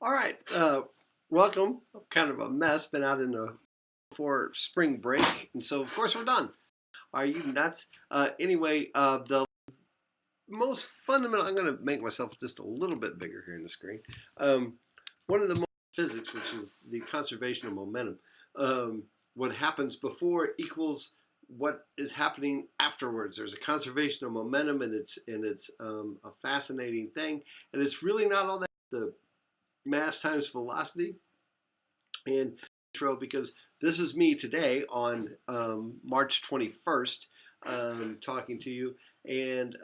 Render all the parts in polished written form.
All right, welcome. Kind of a mess. Been out in the for spring break, and so of course we're done. Are you nuts? Anyway, the most fundamental. I'm going to make myself just a little bit bigger here in the screen. One of the most physics, which is the conservation of momentum. What happens before equals what is happening afterwards. There's a conservation of momentum, and it's a fascinating thing, and it's really not all that the mass times velocity and intro, because this is me today on March 21st talking to you, and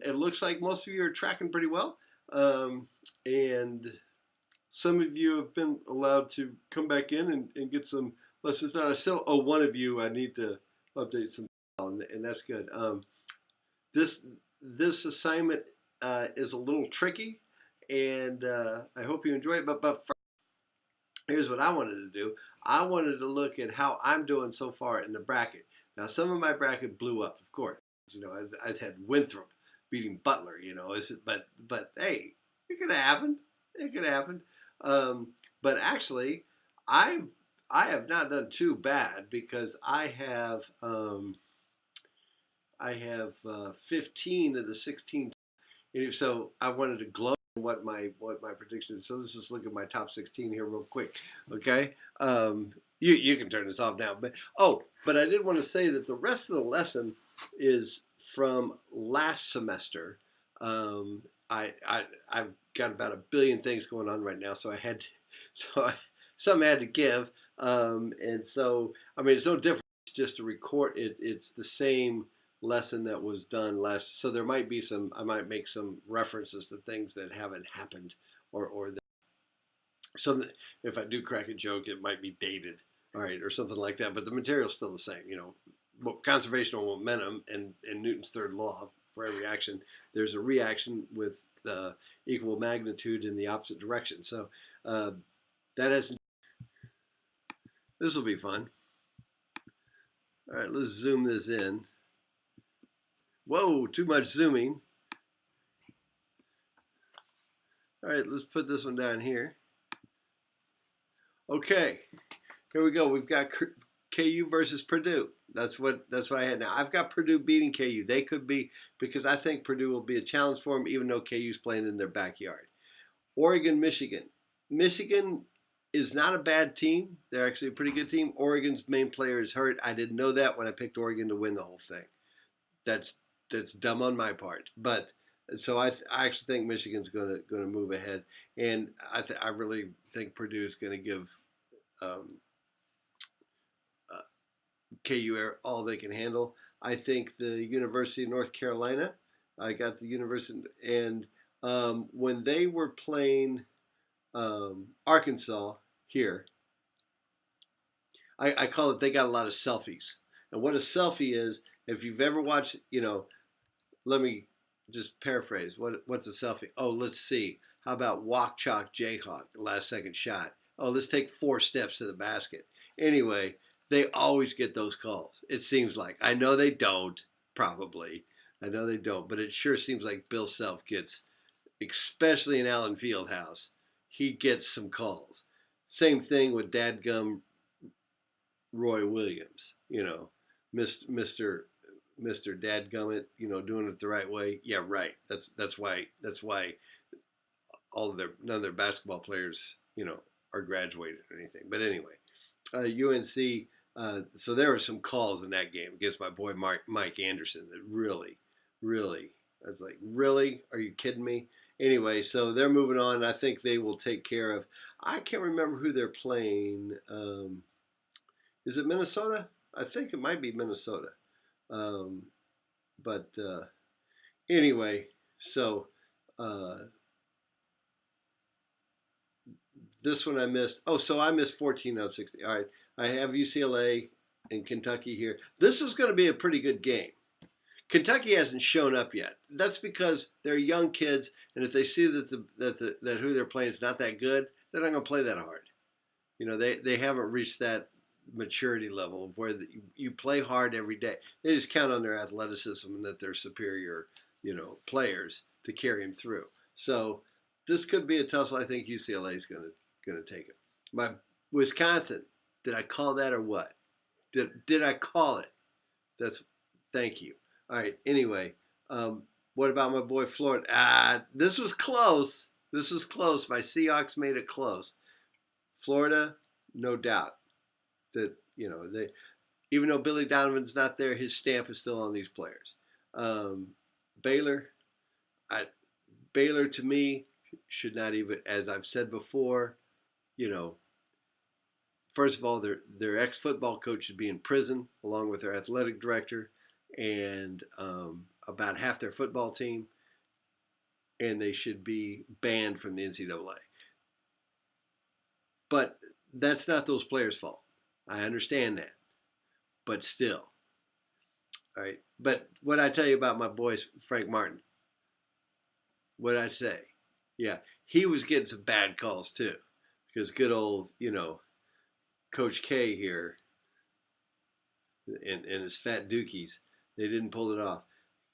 it looks like most of you are tracking pretty well, and some of you have been allowed to come back in and get some lessons done. I still owe one of you. I need to update some, and that's good. This assignment is a little tricky, and I hope you enjoy it. But first, here's what I wanted to do. I wanted to look at how I'm doing so far in the bracket. Now, some of my bracket blew up, of course. You know, I had Winthrop beating Butler. You know, but hey, it could happen. It could happen. But actually, I have not done too bad, because I have 15 of the 16. So I wanted to gloat what my prediction is. So let's just look at my top 16 here real quick. Okay, you can turn this off now. But I did want to say that the rest of the lesson is from last semester. I've got about a billion things going on right now, so something I had to give, and so I mean it's no different. It's just a record. It's the same lesson that was done last, so there might be some, I might make some references to things that haven't happened, or some, if I do crack a joke, it might be dated, all right, or something like that, but the material's still the same, you know, conservation of momentum and Newton's third law. For every action, there's a reaction with equal magnitude in the opposite direction. So this will be fun. All right, let's zoom this in. Whoa, too much zooming. All right, let's put this one down here. Okay, here we go. We've got KU versus Purdue. That's what I had. Now I've got Purdue beating KU. They could be, because I think Purdue will be a challenge for them, even though KU's playing in their backyard. Oregon, Michigan. Michigan is not a bad team. They're actually a pretty good team. Oregon's main player is hurt. I didn't know that when I picked Oregon to win the whole thing. That's dumb on my part. But so I actually think Michigan's going to move ahead, and I really think Purdue is going to give KU all they can handle. I think the University of North Carolina. I got the University, and when they were playing Arkansas here, I call it, they got a lot of selfies. And what a selfie is, if you've ever watched, you know, let me just paraphrase. What's a selfie? Oh, let's see. How about walk, chalk, Jayhawk, last second shot? Oh, let's take 4 steps to the basket. Anyway, they always get those calls. It seems like. I know they don't, probably. I know they don't, but it sure seems like Bill Self gets, especially in Allen Fieldhouse, he gets some calls. Same thing with dadgum Roy Williams, you know, Mr. Dadgummit, you know, doing it the right way. Yeah, right. That's why none of their basketball players, you know, are graduated or anything. But anyway, UNC. So there were some calls in that game against my boy Mike Anderson that really, I was like, really? Are you kidding me? Anyway, so they're moving on. I think they will take care of. I can't remember who they're playing. Is it Minnesota? I think it might be Minnesota. But anyway, so this one I missed. Oh, so I missed 14 out of 60. All right, I have UCLA and Kentucky here. This is going to be a pretty good game. Kentucky hasn't shown up yet. That's because they're young kids, and if they see that who they're playing is not that good, they're not going to play that hard. You know, they haven't reached that maturity level of where you play hard every day. They just count on their athleticism and that they're superior, you know, players to carry them through. So this could be a tussle. I think UCLA is gonna take it. My Wisconsin. Did I call that or what? Did I call it? That's thank you. All right. Anyway, what about my boy Florida? This was close. This was close. My Seahawks made it close. Florida, no doubt that they, even though Billy Donovan's not there, his stamp is still on these players. Baylor, Baylor to me should not even, as I've said before, first of all, their ex-football coach should be in prison along with their athletic director and about half their football team, and they should be banned from the NCAA. But that's not those players' fault. I understand that, but still. All right. But what I tell you about my boy Frank Martin, what I say, yeah, he was getting some bad calls too, because good old, Coach K here and his fat dookies, they didn't pull it off.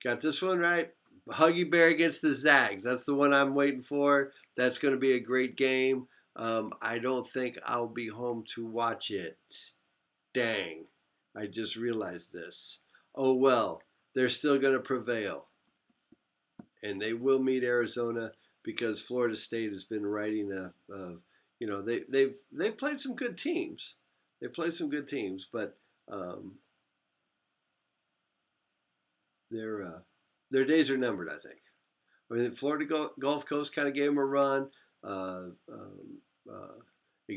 Got this one right. Huggy Bear against the Zags. That's the one I'm waiting for. That's going to be a great game. I don't think I'll be home to watch it. Dang. I just realized this. Oh, well. They're still going to prevail. And they will meet Arizona because Florida State has been riding they've played some good teams. They've played some good teams, but their days are numbered, I think. I mean, the Florida Gulf Coast kind of gave them a run.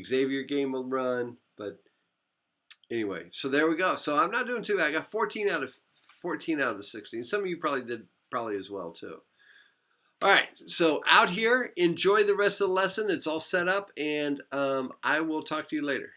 Xavier gave them a run, but anyway, so there we go. So I'm not doing too bad. I got 14 out of the 16. Some of you probably did as well too. All right, so out here, enjoy the rest of the lesson. It's all set up, and I will talk to you later.